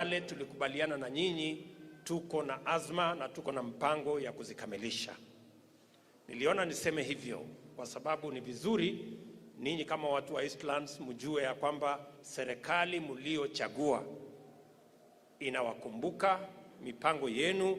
yale tulikubaliana na nyinyi, tuko na azma na tuko na mpango ya kuzikamilisha. Niliona niseme hivyo kwa sababu ni vizuri ninyi kama watu wa Eastlands mjue ya kwamba serikali mliochagua inawakumbuka, mipango yenu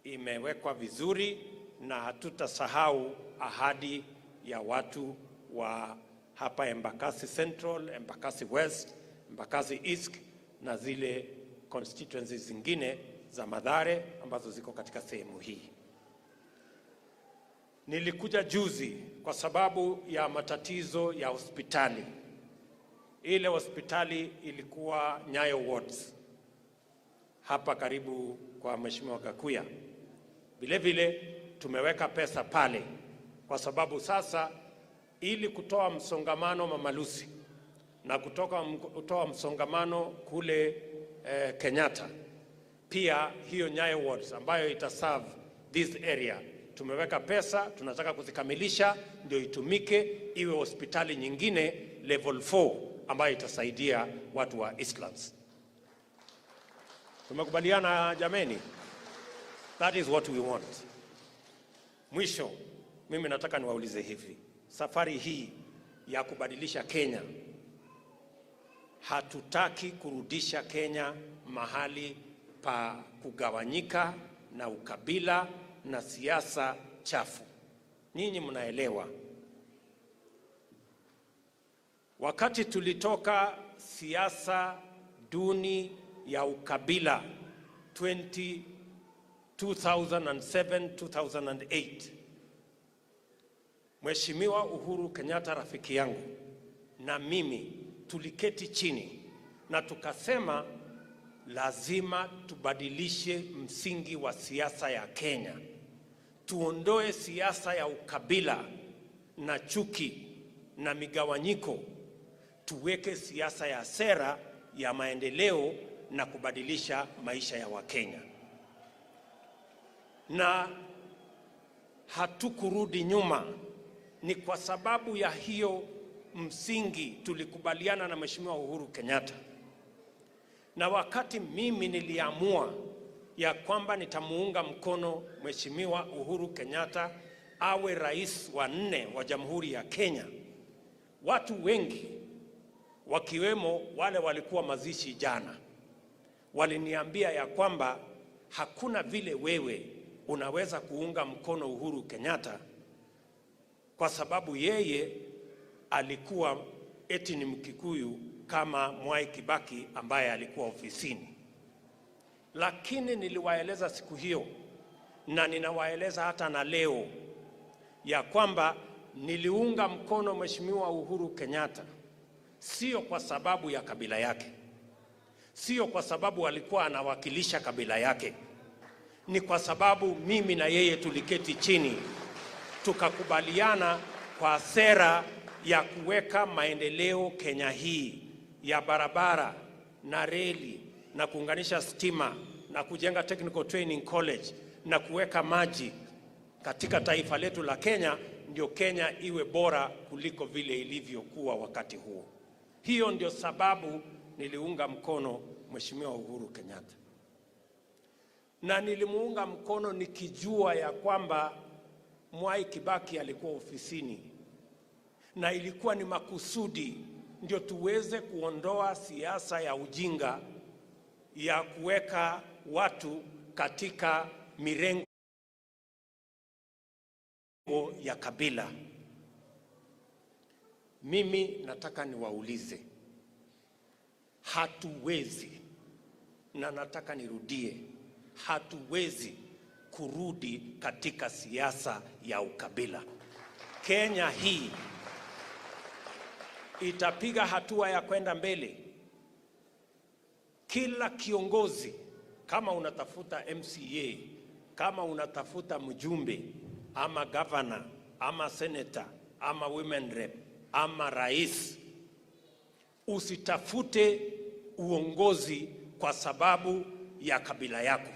imewekwa vizuri, na hatutasahau ahadi ya watu wa hapa Embakasi Central, Embakasi West, Embakasi East na zile constituencies zingine za Mathare ambazo ziko katika sehemu hii. Nilikuja juzi kwa sababu ya matatizo ya hospitali. Ile hospitali ilikuwa Nyayo Wards hapa karibu kwa Mheshimiwa Gakuya. Vile vile tumeweka pesa pale kwa sababu sasa ili kutoa msongamano Mamalusi na kutoa msongamano kule Kenyatta, pia hiyo Nyayo Wards ambayo itaserve this area, tumeweka pesa, tunataka kuzikamilisha ndio itumike iwe hospitali nyingine level 4 ambayo itasaidia watu wa Eastlands. Tumekubaliana jameni? That is what we want. Mwisho, mimi nataka niwaulize hivi. Safari hii ya kubadilisha Kenya, hatutaki kurudisha Kenya mahali pa kugawanyika na ukabila na siasa chafu. Nyinyi mnaelewa. Wakati tulitoka siasa duni ya ukabila 2007-2008, Mheshimiwa Uhuru Kenyatta rafiki yangu na mimi tuliketi chini na tukasema lazima tubadilishe msingi wa siasa ya Kenya. Tuondoe siasa ya ukabila na chuki na migawanyiko, tuweke siasa ya sera ya maendeleo na kubadilisha maisha ya Wakenya. Na hatukurudi nyuma. Ni kwa sababu ya hiyo msingi tulikubaliana na Mheshimiwa Uhuru Kenyatta. Na wakati mimi niliamua ya kwamba nitamuunga mkono Mheshimiwa Uhuru Kenyatta awe rais wa 4 wa Jamhuri ya Kenya, watu wengi wakiwemo wale walikuwa mazishi jana waliniambia ya kwamba hakuna vile wewe unaweza kuunga mkono Uhuru Kenyatta kwa sababu yeye alikuwa eti ni Mkikuyu kama Mwai Kibaki ambaye alikuwa ofisini. Lakini niliwaeleza siku hiyo na ninawaeleza hata na leo ya kwamba niliunga mkono Mheshimiwa Uhuru Kenyatta sio kwa sababu ya kabila yake, sio kwa sababu alikuwa anawakilisha kabila yake, ni kwa sababu mimi na yeye tuliketi chini tukakubaliana kwa sera ya kuweka maendeleo Kenya hii ya barabara na reli na kuunganisha stima na kujenga technical training college na kuweka maji katika taifa letu la Kenya, ndio Kenya iwe bora kuliko vile ilivyokuwa wakati huo. Hiyo ndio sababu niliunga mkono Mheshimiwa Uhuru Kenyatta. Na nilimuunga mkono nikijua ya kwamba Mwai Kibaki alikuwa ofisini na ilikuwa ni makusudi ndio tuweze kuondoa siasa ya ujinga ya kuweka watu katika mirengo ya kabila. Mimi nataka niwaulize, hatuwezi, na nataka nirudie, hatuwezi kurudi katika siasa ya ukabila. Kenya hii itapiga hatua ya kwenda mbele. Kila kiongozi, kama unatafuta MCA, kama unatafuta mjumbe ama governor ama senator ama women rep ama rais, usitafute uongozi kwa sababu ya kabila yako.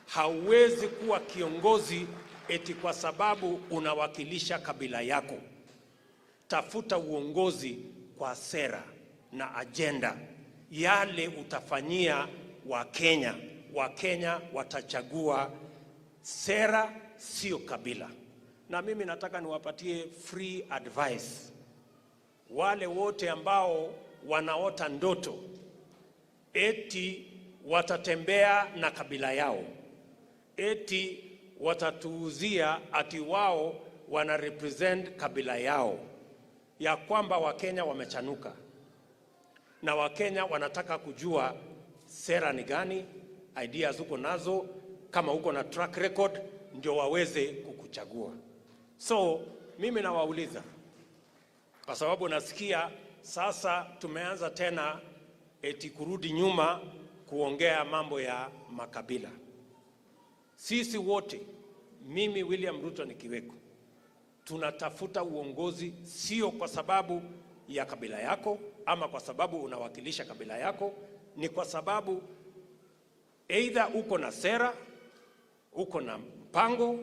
Hauwezi kuwa kiongozi eti kwa sababu unawakilisha kabila yako. Tafuta uongozi kwa sera na agenda yale utafanyia Wakenya. Wakenya watachagua sera, sio kabila. Na mimi nataka niwapatie free advice wale wote ambao wanaota ndoto eti watatembea na kabila yao, eti watatuuzia ati wao wana represent kabila yao, ya kwamba Wakenya wamechanuka na Wakenya wanataka kujua sera ni gani, ideas uko nazo, kama uko na track record ndio waweze kukuchagua. So mimi nawauliza, kwa sababu nasikia sasa tumeanza tena eti kurudi nyuma kuongea mambo ya makabila. Sisi wote, mimi William Ruto nikiweko, tunatafuta uongozi sio kwa sababu ya kabila yako ama kwa sababu unawakilisha kabila yako, ni kwa sababu either uko na sera, uko na mpango,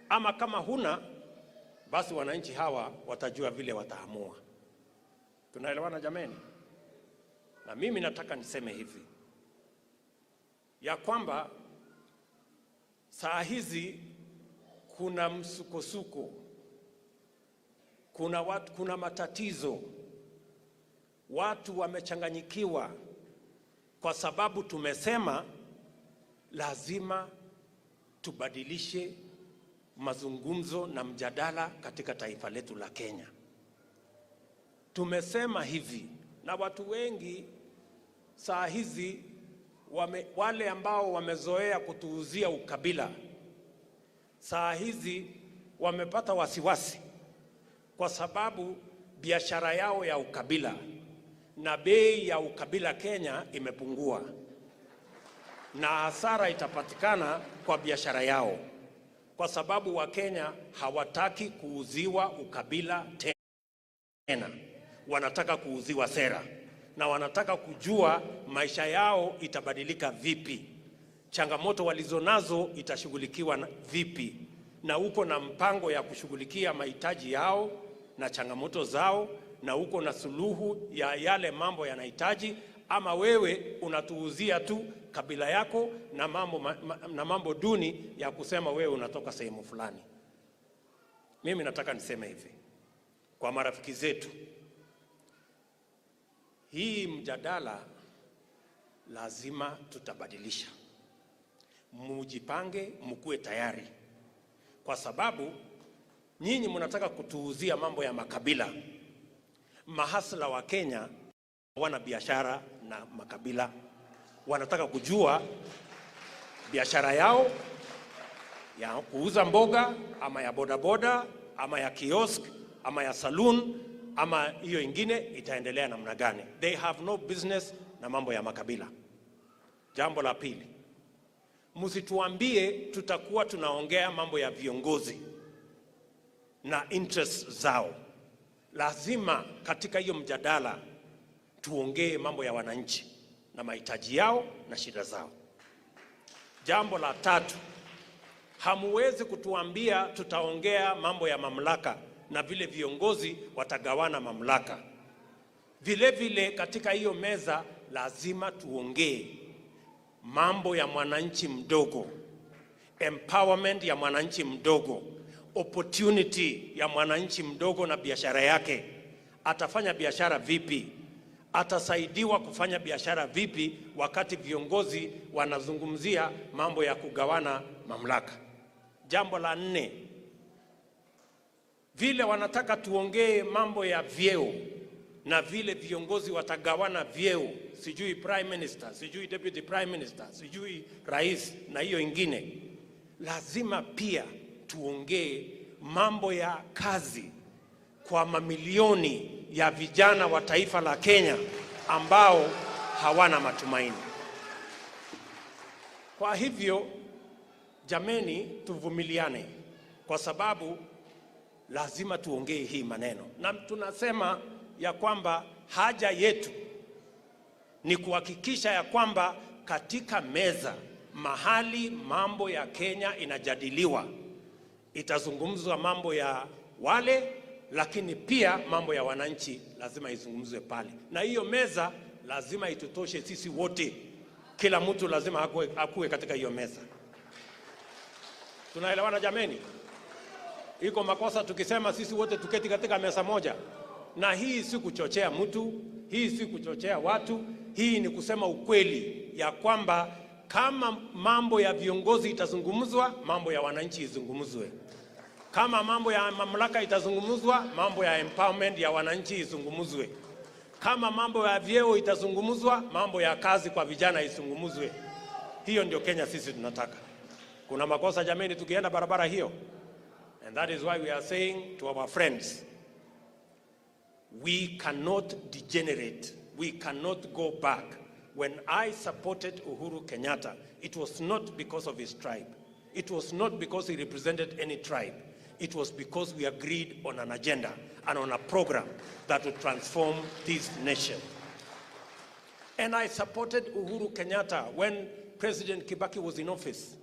ama kama huna, basi wananchi hawa watajua vile wataamua. Tunaelewana jameni? Na mimi nataka niseme hivi, ya kwamba saa hizi kuna msukosuko, kuna matatizo, watu wamechanganyikiwa kwa sababu tumesema lazima tubadilishe mazungumzo na mjadala katika taifa letu la Kenya. Tumesema hivi, na watu wengi saa hizi wale ambao wamezoea kutuuzia ukabila, saa hizi wamepata wasiwasi kwa sababu biashara yao ya ukabila na bei ya ukabila Kenya imepungua, na hasara itapatikana kwa biashara yao, kwa sababu Wakenya hawataki kuuziwa ukabila tena, wanataka kuuziwa sera, na wanataka kujua maisha yao itabadilika vipi, changamoto walizonazo itashughulikiwa vipi, na uko na mpango ya kushughulikia mahitaji yao na changamoto zao, na uko na suluhu ya yale mambo yanahitaji, ama wewe unatuuzia tu kabila yako na mambo duni ya kusema wewe unatoka sehemu fulani. Mimi nataka niseme hivi kwa marafiki zetu, hii mjadala lazima tutabadilisha. Mujipange, mkue tayari, kwa sababu nyinyi mnataka kutuuzia mambo ya makabila. Mahasla wa Kenya wana biashara na makabila, wanataka kujua biashara yao ya kuuza mboga ama ya bodaboda ama ya kiosk ama ya saloon ama hiyo ingine itaendelea namna gani. They have no business na mambo ya makabila. Jambo la pili, msituambie tutakuwa tunaongea mambo ya viongozi na interests zao. Lazima katika hiyo mjadala tuongee mambo ya wananchi na mahitaji yao na shida zao. Jambo la tatu, hamuwezi kutuambia tutaongea mambo ya mamlaka na vile viongozi watagawana mamlaka. Vile vile katika hiyo meza lazima tuongee mambo ya mwananchi mdogo, empowerment ya mwananchi mdogo, opportunity ya mwananchi mdogo na biashara yake. Atafanya biashara vipi? Atasaidiwa kufanya biashara vipi wakati viongozi wanazungumzia mambo ya kugawana mamlaka? Jambo la nne, vile wanataka tuongee mambo ya vyeo na vile viongozi watagawana vyeo, sijui prime minister, sijui deputy prime minister, sijui rais na hiyo ingine. Lazima pia tuongee mambo ya kazi kwa mamilioni ya vijana wa taifa la Kenya ambao hawana matumaini. Kwa hivyo jameni, tuvumiliane, kwa sababu lazima tuongee hii maneno. Na tunasema ya kwamba haja yetu ni kuhakikisha ya kwamba katika meza mahali mambo ya Kenya inajadiliwa, itazungumzwa mambo ya wale, lakini pia mambo ya wananchi lazima izungumzwe pale. Na hiyo meza lazima itutoshe sisi wote. Kila mtu lazima akue katika hiyo meza. Tunaelewana jameni? Iko makosa tukisema sisi wote tuketi katika meza moja. Na hii si kuchochea mtu, hii si kuchochea watu, hii ni kusema ukweli ya kwamba kama mambo ya viongozi itazungumzwa, mambo ya wananchi izungumzwe. Kama mambo ya mamlaka itazungumzwa, mambo ya empowerment ya wananchi izungumzwe. Kama mambo ya vyeo itazungumzwa, mambo ya kazi kwa vijana izungumzwe. Hiyo ndio Kenya sisi tunataka. Kuna makosa jameni tukienda barabara hiyo. And that is why we are saying to our friends, we cannot degenerate. We cannot go back. When I supported Uhuru Kenyatta, it was not because of his tribe. It was not because he represented any tribe. It was because we agreed on an agenda and on a program that would transform this nation. And I supported Uhuru Kenyatta when President Kibaki was in office.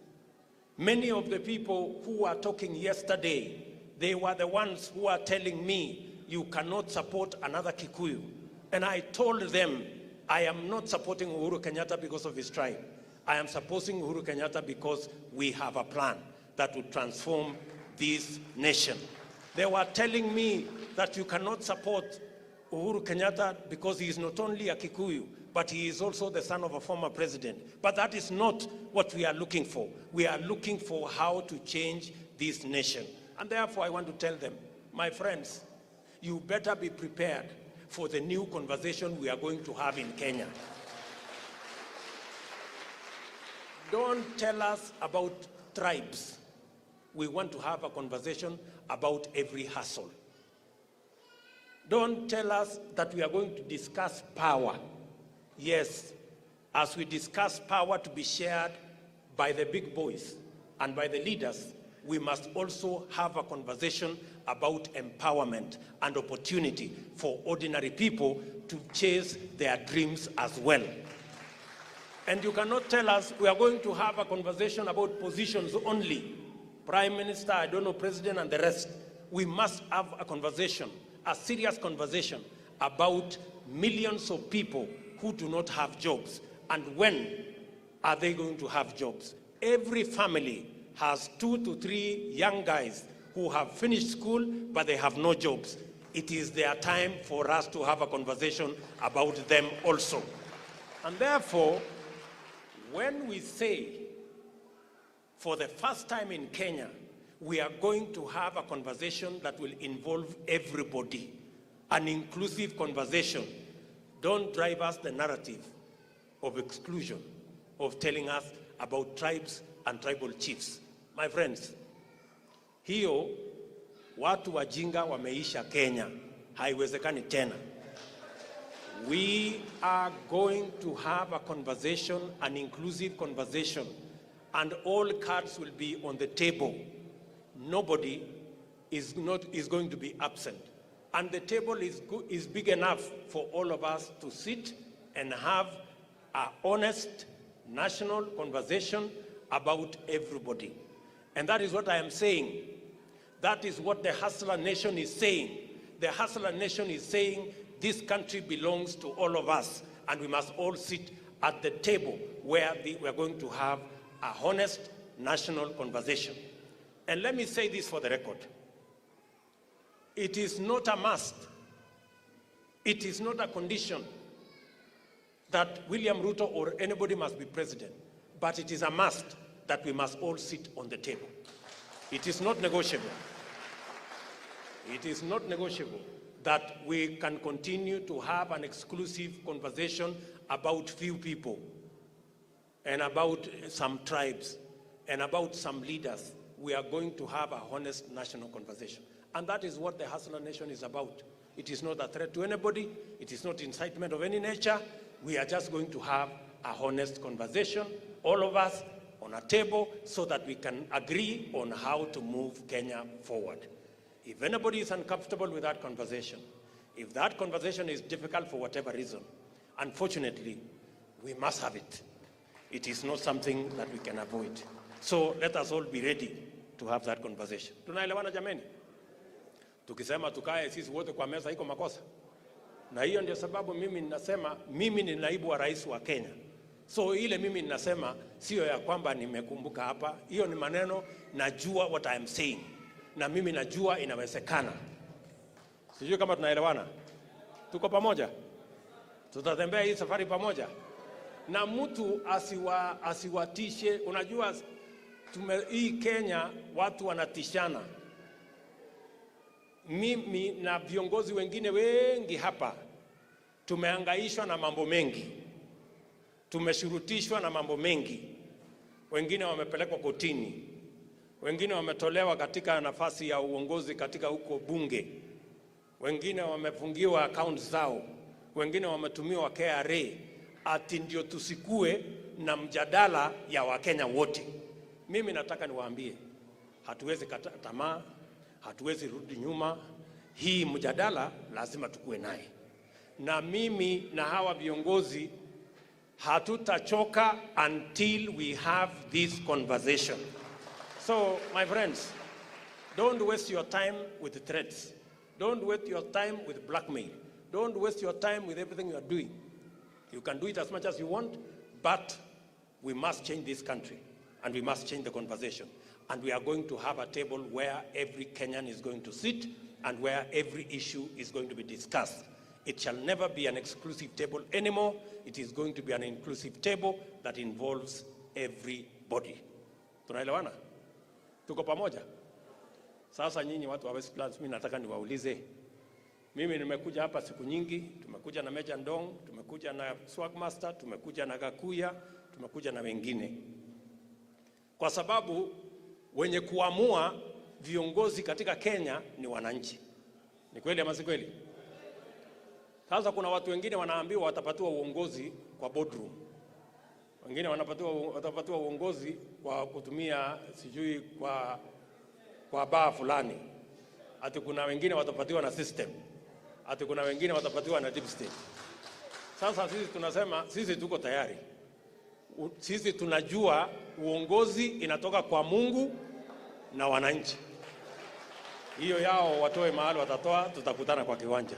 Many of the people who were talking yesterday, they were the ones who are telling me, you cannot support another Kikuyu. And I told them, I am not supporting Uhuru Kenyatta because of his tribe. I am supporting Uhuru Kenyatta because we have a plan that will transform this nation. They were telling me that you cannot support Uhuru Kenyatta because he is not only a Kikuyu, but he is also the son of a former president. But that is not what we are looking for. We are looking for how to change this nation. And therefore I want to tell them, my friends, you better be prepared for the new conversation we are going to have in Kenya. Don't tell us about tribes. We want to have a conversation about every hustle. Don't tell us that we are going to discuss power. Yes, as we discuss power to be shared by the big boys and by the leaders, we must also have a conversation about empowerment and opportunity for ordinary people to chase their dreams as well. And you cannot tell us we are going to have a conversation about positions only. Prime Minister, I don't know, President and the rest. We must have a conversation, a serious conversation about millions of people who do not have jobs. And when are they going to have jobs? Every family has 2 to 3 young guys who have finished school, but they have no jobs. It is their time for us to have a conversation about them also. And therefore, when we say, for the first time in Kenya, we are going to have a conversation that will involve everybody, an inclusive conversation. Don't drive us the narrative of exclusion, of telling us about tribes and tribal chiefs. My friends, hiyo watu wajinga wameisha Kenya, haiwezekani tena. We are going to have a conversation, an inclusive conversation, and all cards will be on the table. Nobody is going to be absent. And the table is big enough for all of us to sit and have an honest national conversation about everybody. And that is what I am saying. That is what the Hustler Nation is saying. The Hustler Nation is saying this country belongs to all of us, and we must all sit at the table where we are going to have a honest national conversation. And let me say this for the record. It is not a must. It is not a condition that William Ruto or anybody must be president, but it is a must that we must all sit on the table. It is not negotiable. It is not negotiable that we can continue to have an exclusive conversation about few people and about some tribes and about some leaders. We are going to have a honest national conversation. And that is what the Hustler Nation is about. It is not a threat to anybody. It is not incitement of any nature. We are just going to have a honest conversation, all of us on a table, so that we can agree on how to move Kenya forward. If anybody is uncomfortable with that conversation, if that conversation is difficult for whatever reason, unfortunately, we must have it. It is not something that we can avoid. So let us all be ready to have that conversation. Tunaelewana jameni? Tukisema tukae sisi wote kwa meza iko makosa? Na hiyo ndio sababu mimi ninasema mimi ni naibu wa rais wa Kenya. So ile mimi ninasema sio ya kwamba nimekumbuka hapa. Hiyo ni maneno najua what I am saying. Na mimi najua inawezekana. Sijui kama tunaelewana. Tuko pamoja? Tutatembea hii safari pamoja. Na mtu asiwatishe. Unajua hii Kenya watu wanatishana. Mimi na viongozi wengine wengi hapa tumehangaishwa na mambo mengi. Tumeshurutishwa na mambo mengi. Wengine wamepelekwa kotini. Wengine wametolewa katika nafasi ya uongozi katika huko bunge. Wengine wamefungiwa accounts zao. Wengine wametumiwa KRA. Ati ndio tusikue na mjadala ya Wakenya wote. Mimi nataka niwaambie, hatuwezi kata tamaa, hatuwezi rudi nyuma. Hii mjadala lazima tukue naye. Na mimi na hawa viongozi hatutachoka until we have this conversation. So, my friends, don't waste your time with threats. Don't waste your time with blackmail. Don't waste your time with everything you are doing. You can do it as much as you want, but we must change this country, and we must change the conversation. And we are going to have a table where every Kenyan is going to sit, and where every issue is going to be discussed. It shall never be an exclusive table anymore. It is going to be an inclusive table that involves everybody. Tunaelewana? Tuko pamoja? Sasa nyinyi watu wa Westlands, mimi nataka niwaulize. Mimi nimekuja hapa siku nyingi, tumekuja na Meja Ndong, tumekuja na Swagmaster, tumekuja na Gakuya, tumekuja na wengine. Kwa sababu wenye kuamua viongozi katika Kenya ni wananchi. Ni kweli ama si kweli? Sasa kuna watu wengine wanaambiwa watapatiwa uongozi kwa boardroom. Wengine watapatiwa uongozi kwa kutumia sijui kwa baa fulani. Ati kuna wengine watapatiwa na system. Ati kuna wengine watapatiwa na deep state. Sasa sisi tunasema sisi tuko tayari. Sisi tunajua uongozi inatoka kwa Mungu na wananchi. Hiyo yao watoe mahali watatoa, tutakutana kwa kiwanja.